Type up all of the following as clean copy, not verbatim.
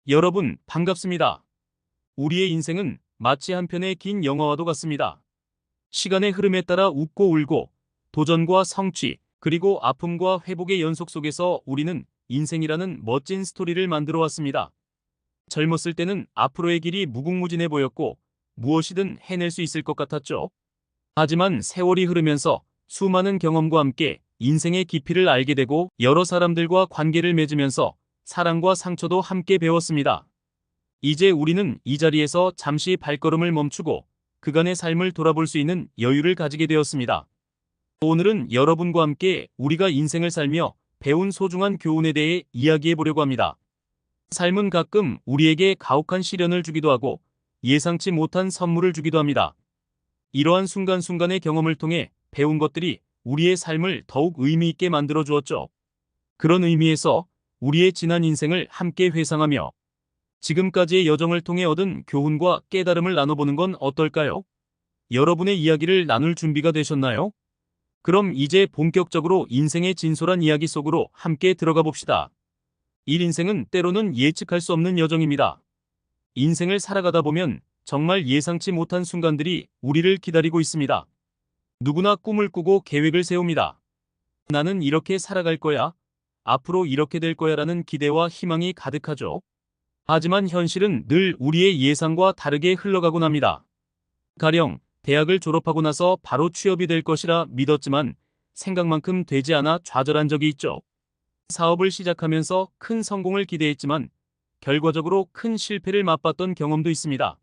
여러분, 반갑습니다. 우리의 인생은 마치 한 편의 긴 영화와도 같습니다. 시간의 흐름에 따라 웃고 울고, 도전과 성취, 그리고 아픔과 회복의 연속 속에서 우리는 인생이라는 멋진 스토리를 만들어 왔습니다. 젊었을 때는 앞으로의 길이 무궁무진해 보였고, 무엇이든 해낼 수 있을 것 같았죠. 하지만 세월이 흐르면서 수많은 경험과 함께 인생의 깊이를 알게 되고, 여러 사람들과 관계를 맺으면서 사랑과 상처도 함께 배웠습니다. 이제 우리는 이 자리에서 잠시 발걸음을 멈추고 그간의 삶을 돌아볼 수 있는 여유를 가지게 되었습니다. 오늘은 여러분과 함께 우리가 인생을 살며 배운 소중한 교훈에 대해 이야기해 보려고 합니다. 삶은 가끔 우리에게 가혹한 시련을 주기도 하고 예상치 못한 선물을 주기도 합니다. 이러한 순간순간의 경험을 통해 배운 것들이 우리의 삶을 더욱 의미 있게 만들어 주었죠. 그런 의미에서 우리의 지난 인생을 함께 회상하며 지금까지의 여정을 통해 얻은 교훈과 깨달음을 나눠보는 건 어떨까요? 여러분의 이야기를 나눌 준비가 되셨나요? 그럼 이제 본격적으로 인생의 진솔한 이야기 속으로 함께 들어가 봅시다. 이 인생은 때로는 예측할 수 없는 여정입니다. 인생을 살아가다 보면 정말 예상치 못한 순간들이 우리를 기다리고 있습니다. 누구나 꿈을 꾸고 계획을 세웁니다. 나는 이렇게 살아갈 거야. 앞으로 이렇게 될 거야 라는 기대와 희망이 가득하죠. 하지만 현실은 늘 우리의 예상과 다르게 흘러가곤 합니다. 가령 대학을 졸업하고 나서 바로 취업이 될 것이라 믿었지만 생각만큼 되지 않아 좌절한 적이 있죠. 사업을 시작하면서 큰 성공을 기대했지만 결과적으로 큰 실패를 맛봤던 경험도 있습니다.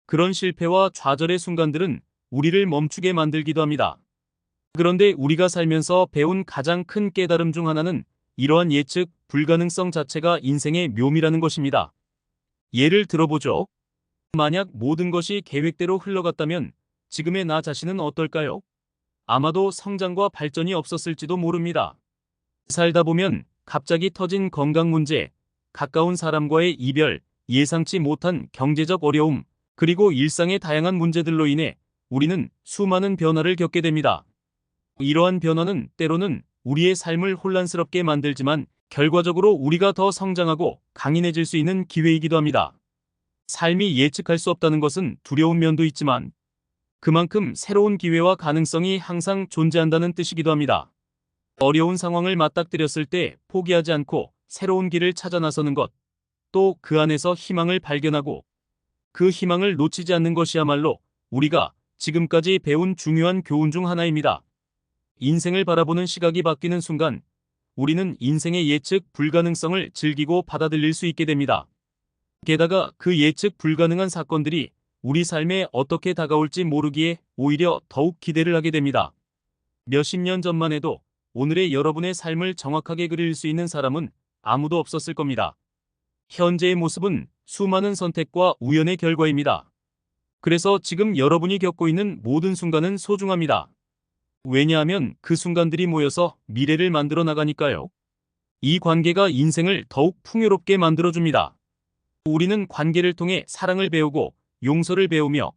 그런 실패와 좌절의 순간들은 우리를 멈추게 만들기도 합니다. 그런데 우리가 살면서 배운 가장 큰 깨달음 중 하나는 이러한 예측 불가능성 자체가 인생의 묘미라는 것입니다. 예를 들어보죠. 만약 모든 것이 계획대로 흘러갔다면 지금의 나 자신은 어떨까요? 아마도 성장과 발전이 없었을지도 모릅니다. 살다 보면 갑자기 터진 건강 문제, 가까운 사람과의 이별, 예상치 못한 경제적 어려움, 그리고 일상의 다양한 문제들로 인해 우리는 수많은 변화를 겪게 됩니다. 이러한 변화는 때로는 우리의 삶을 혼란스럽게 만들지만 결과적으로 우리가 더 성장하고 강인해질 수 있는 기회이기도 합니다. 삶이 예측할 수 없다는 것은 두려운 면도 있지만 그만큼 새로운 기회와 가능성이 항상 존재한다는 뜻이기도 합니다. 어려운 상황을 맞닥뜨렸을 때 포기하지 않고 새로운 길을 찾아 나서는 것, 또 그 안에서 희망을 발견하고 그 희망을 놓치지 않는 것이야말로 우리가 지금까지 배운 중요한 교훈 중 하나입니다. 인생을 바라보는 시각이 바뀌는 순간 우리는 인생의 예측 불가능성을 즐기고 받아들일 수 있게 됩니다. 게다가 그 예측 불가능한 사건들이 우리 삶에 어떻게 다가올지 모르기에 오히려 더욱 기대를 하게 됩니다. 몇십 년 전만 해도 오늘의 여러분의 삶을 정확하게 그릴 수 있는 사람은 아무도 없었을 겁니다. 현재의 모습은 수많은 선택과 우연의 결과입니다. 그래서 지금 여러분이 겪고 있는 모든 순간은 소중합니다. 왜냐하면 그 순간들이 모여서 미래를 만들어 나가니까요. 이 관계가 인생을 더욱 풍요롭게 만들어줍니다. 우리는 관계를 통해 사랑을 배우고 용서를 배우며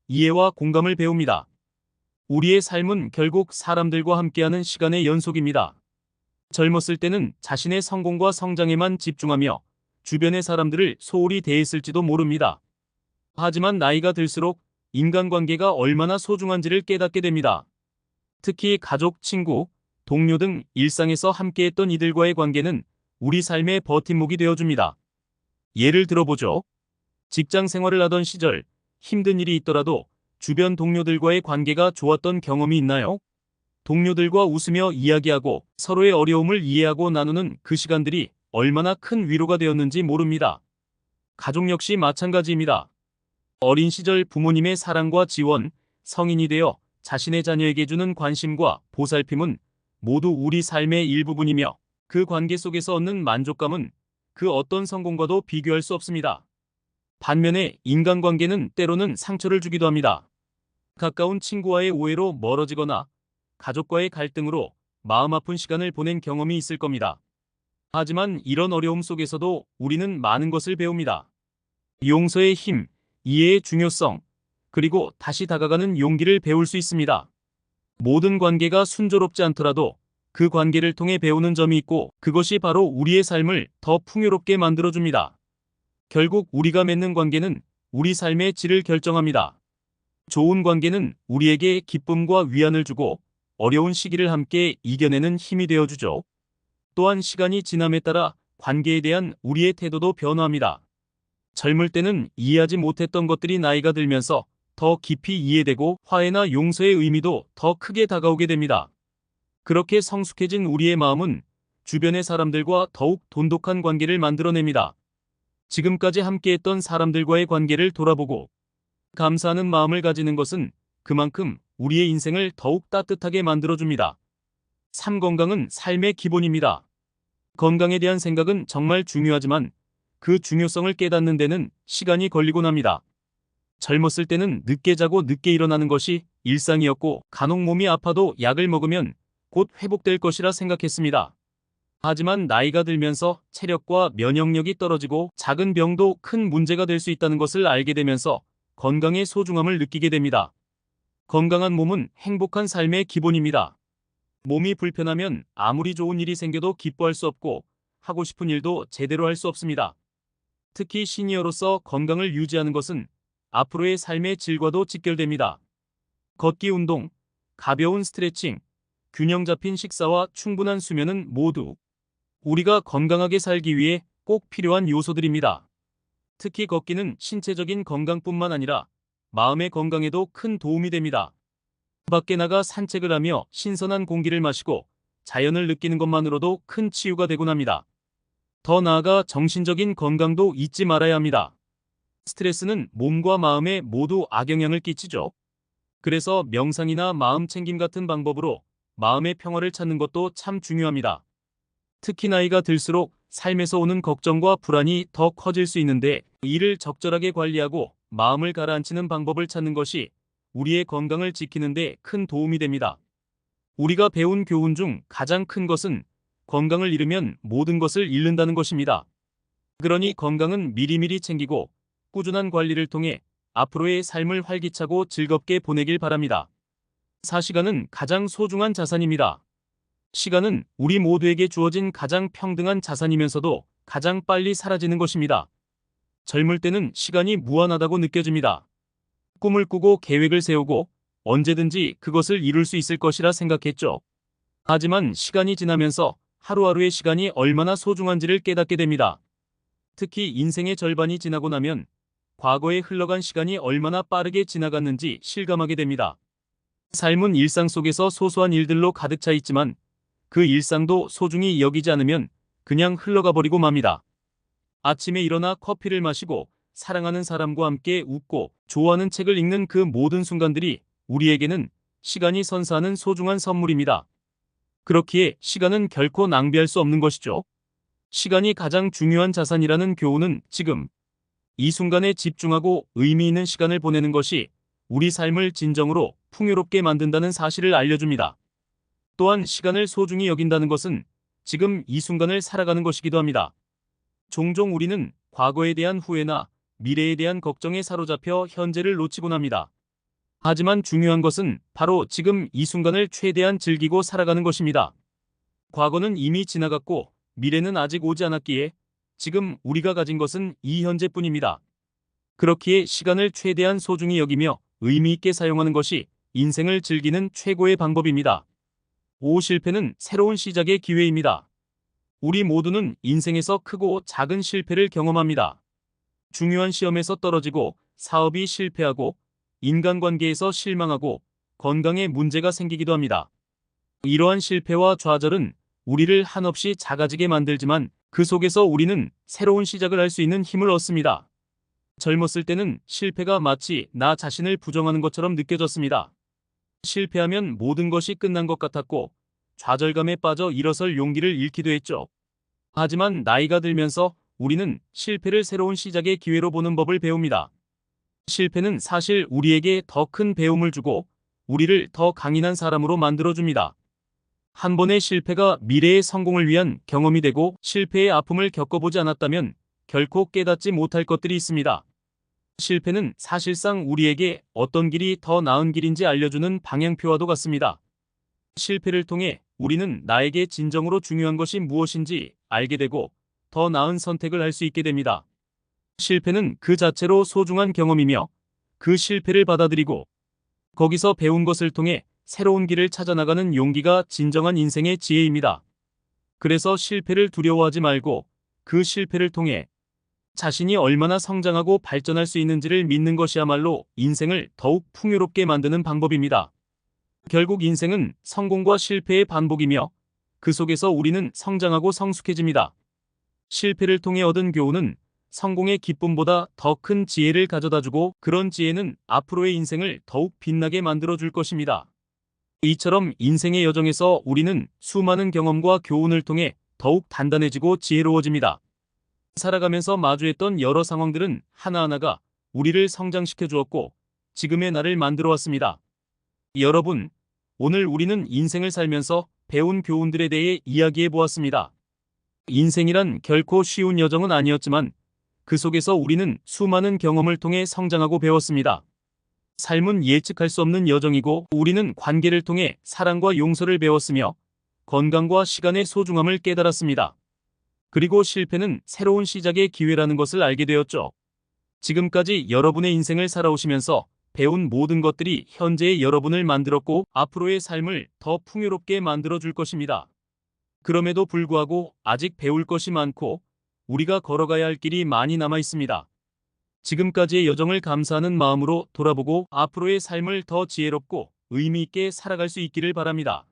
이해와 공감을 배웁니다. 우리의 삶은 결국 사람들과 함께하는 시간의 연속입니다. 젊었을 때는 자신의 성공과 성장에만 집중하며 주변의 사람들을 소홀히 대했을지도 모릅니다. 하지만 나이가 들수록 인간관계가 얼마나 소중한지를 깨닫게 됩니다. 특히 가족, 친구, 동료 등 일상에서 함께했던 이들과의 관계는 우리 삶의 버팀목이 되어줍니다. 예를 들어보죠. 직장 생활을 하던 시절 힘든 일이 있더라도 주변 동료들과의 관계가 좋았던 경험이 있나요? 동료들과 웃으며 이야기하고 서로의 어려움을 이해하고 나누는 그 시간들이 얼마나 큰 위로가 되었는지 모릅니다. 가족 역시 마찬가지입니다. 어린 시절 부모님의 사랑과 지원, 성인이 되어 자신의 자녀에게 주는 관심과 보살핌은 모두 우리 삶의 일부분이며 그 관계 속에서 얻는 만족감은 그 어떤 성공과도 비교할 수 없습니다. 반면에 인간관계는 때로는 상처를 주기도 합니다. 가까운 친구와의 오해로 멀어지거나 가족과의 갈등으로 마음 아픈 시간을 보낸 경험이 있을 겁니다. 하지만 이런 어려움 속에서도 우리는 많은 것을 배웁니다. 용서의 힘, 이해의 중요성, 그리고 다시 다가가는 용기를 배울 수 있습니다. 모든 관계가 순조롭지 않더라도 그 관계를 통해 배우는 점이 있고 그것이 바로 우리의 삶을 더 풍요롭게 만들어줍니다. 결국 우리가 맺는 관계는 우리 삶의 질을 결정합니다. 좋은 관계는 우리에게 기쁨과 위안을 주고 어려운 시기를 함께 이겨내는 힘이 되어주죠. 또한 시간이 지남에 따라 관계에 대한 우리의 태도도 변화합니다. 젊을 때는 이해하지 못했던 것들이 나이가 들면서 더 깊이 이해되고 화해나 용서의 의미도 더 크게 다가오게 됩니다. 그렇게 성숙해진 우리의 마음은 주변의 사람들과 더욱 돈독한 관계를 만들어냅니다. 지금까지 함께했던 사람들과의 관계를 돌아보고 감사하는 마음을 가지는 것은 그만큼 우리의 인생을 더욱 따뜻하게 만들어줍니다. 삶 건강은 삶의 기본입니다. 건강에 대한 생각은 정말 중요하지만 그 중요성을 깨닫는 데는 시간이 걸리곤 합니다. 젊었을 때는 늦게 자고 늦게 일어나는 것이 일상이었고 간혹 몸이 아파도 약을 먹으면 곧 회복될 것이라 생각했습니다. 하지만 나이가 들면서 체력과 면역력이 떨어지고 작은 병도 큰 문제가 될 수 있다는 것을 알게 되면서 건강의 소중함을 느끼게 됩니다. 건강한 몸은 행복한 삶의 기본입니다. 몸이 불편하면 아무리 좋은 일이 생겨도 기뻐할 수 없고 하고 싶은 일도 제대로 할 수 없습니다. 특히 시니어로서 건강을 유지하는 것은 앞으로의 삶의 질과도 직결됩니다. 걷기 운동, 가벼운 스트레칭, 균형 잡힌 식사와 충분한 수면은 모두 우리가 건강하게 살기 위해 꼭 필요한 요소들입니다. 특히 걷기는 신체적인 건강뿐만 아니라 마음의 건강에도 큰 도움이 됩니다. 밖에 나가 산책을 하며 신선한 공기를 마시고 자연을 느끼는 것만으로도 큰 치유가 되곤 합니다. 더 나아가 정신적인 건강도 잊지 말아야 합니다. 스트레스는 몸과 마음에 모두 악영향을 끼치죠. 그래서 명상이나 마음 챙김 같은 방법으로 마음의 평화를 찾는 것도 참 중요합니다. 특히 나이가 들수록 삶에서 오는 걱정과 불안이 더 커질 수 있는데 이를 적절하게 관리하고 마음을 가라앉히는 방법을 찾는 것이 우리의 건강을 지키는 데 큰 도움이 됩니다. 우리가 배운 교훈 중 가장 큰 것은 건강을 잃으면 모든 것을 잃는다는 것입니다. 그러니 건강은 미리미리 챙기고 꾸준한 관리를 통해 앞으로의 삶을 활기차고 즐겁게 보내길 바랍니다. 4시간은 가장 소중한 자산입니다. 시간은 우리 모두에게 주어진 가장 평등한 자산이면서도 가장 빨리 사라지는 것입니다. 젊을 때는 시간이 무한하다고 느껴집니다. 꿈을 꾸고 계획을 세우고 언제든지 그것을 이룰 수 있을 것이라 생각했죠. 하지만 시간이 지나면서 하루하루의 시간이 얼마나 소중한지를 깨닫게 됩니다. 특히 인생의 절반이 지나고 나면 과거에 흘러간 시간이 얼마나 빠르게 지나갔는지 실감하게 됩니다. 삶은 일상 속에서 소소한 일들로 가득 차 있지만 그 일상도 소중히 여기지 않으면 그냥 흘러가 버리고 맙니다. 아침에 일어나 커피를 마시고 사랑하는 사람과 함께 웃고 좋아하는 책을 읽는 그 모든 순간들이 우리에게는 시간이 선사하는 소중한 선물입니다. 그렇기에 시간은 결코 낭비할 수 없는 것이죠. 시간이 가장 중요한 자산이라는 교훈은 지금 이 순간에 집중하고 의미 있는 시간을 보내는 것이 우리 삶을 진정으로 풍요롭게 만든다는 사실을 알려줍니다. 또한 시간을 소중히 여긴다는 것은 지금 이 순간을 살아가는 것이기도 합니다. 종종 우리는 과거에 대한 후회나 미래에 대한 걱정에 사로잡혀 현재를 놓치곤 합니다. 하지만 중요한 것은 바로 지금 이 순간을 최대한 즐기고 살아가는 것입니다. 과거는 이미 지나갔고 미래는 아직 오지 않았기에 지금 우리가 가진 것은 이 현재뿐입니다. 그렇기에 시간을 최대한 소중히 여기며 의미 있게 사용하는 것이 인생을 즐기는 최고의 방법입니다. 5. 실패는 새로운 시작의 기회입니다. 우리 모두는 인생에서 크고 작은 실패를 경험합니다. 중요한 시험에서 떨어지고 사업이 실패하고 인간관계에서 실망하고 건강에 문제가 생기기도 합니다. 이러한 실패와 좌절은 우리를 한없이 작아지게 만들지만 그 속에서 우리는 새로운 시작을 할 수 있는 힘을 얻습니다. 젊었을 때는 실패가 마치 나 자신을 부정하는 것처럼 느껴졌습니다. 실패하면 모든 것이 끝난 것 같았고 좌절감에 빠져 일어설 용기를 잃기도 했죠. 하지만 나이가 들면서 우리는 실패를 새로운 시작의 기회로 보는 법을 배웁니다. 실패는 사실 우리에게 더 큰 배움을 주고 우리를 더 강인한 사람으로 만들어줍니다. 한 번의 실패가 미래의 성공을 위한 경험이 되고 실패의 아픔을 겪어보지 않았다면 결코 깨닫지 못할 것들이 있습니다. 실패는 사실상 우리에게 어떤 길이 더 나은 길인지 알려주는 방향표와도 같습니다. 실패를 통해 우리는 나에게 진정으로 중요한 것이 무엇인지 알게 되고 더 나은 선택을 할 수 있게 됩니다. 실패는 그 자체로 소중한 경험이며 그 실패를 받아들이고 거기서 배운 것을 통해 새로운 길을 찾아나가는 용기가 진정한 인생의 지혜입니다. 그래서 실패를 두려워하지 말고 그 실패를 통해 자신이 얼마나 성장하고 발전할 수 있는지를 믿는 것이야말로 인생을 더욱 풍요롭게 만드는 방법입니다. 결국 인생은 성공과 실패의 반복이며 그 속에서 우리는 성장하고 성숙해집니다. 실패를 통해 얻은 교훈은 성공의 기쁨보다 더 큰 지혜를 가져다주고 그런 지혜는 앞으로의 인생을 더욱 빛나게 만들어줄 것입니다. 이처럼 인생의 여정에서 우리는 수많은 경험과 교훈을 통해 더욱 단단해지고 지혜로워집니다. 살아가면서 마주했던 여러 상황들은 하나하나가 우리를 성장시켜 주었고 지금의 나를 만들어 왔습니다. 여러분, 오늘 우리는 인생을 살면서 배운 교훈들에 대해 이야기해 보았습니다. 인생이란 결코 쉬운 여정은 아니었지만 그 속에서 우리는 수많은 경험을 통해 성장하고 배웠습니다. 삶은 예측할 수 없는 여정이고 우리는 관계를 통해 사랑과 용서를 배웠으며 건강과 시간의 소중함을 깨달았습니다. 그리고 실패는 새로운 시작의 기회라는 것을 알게 되었죠. 지금까지 여러분의 인생을 살아오시면서 배운 모든 것들이 현재의 여러분을 만들었고 앞으로의 삶을 더 풍요롭게 만들어줄 것입니다. 그럼에도 불구하고 아직 배울 것이 많고 우리가 걸어가야 할 길이 많이 남아 있습니다. 지금까지의 여정을 감사하는 마음으로 돌아보고 앞으로의 삶을 더 지혜롭고 의미 있게 살아갈 수 있기를 바랍니다.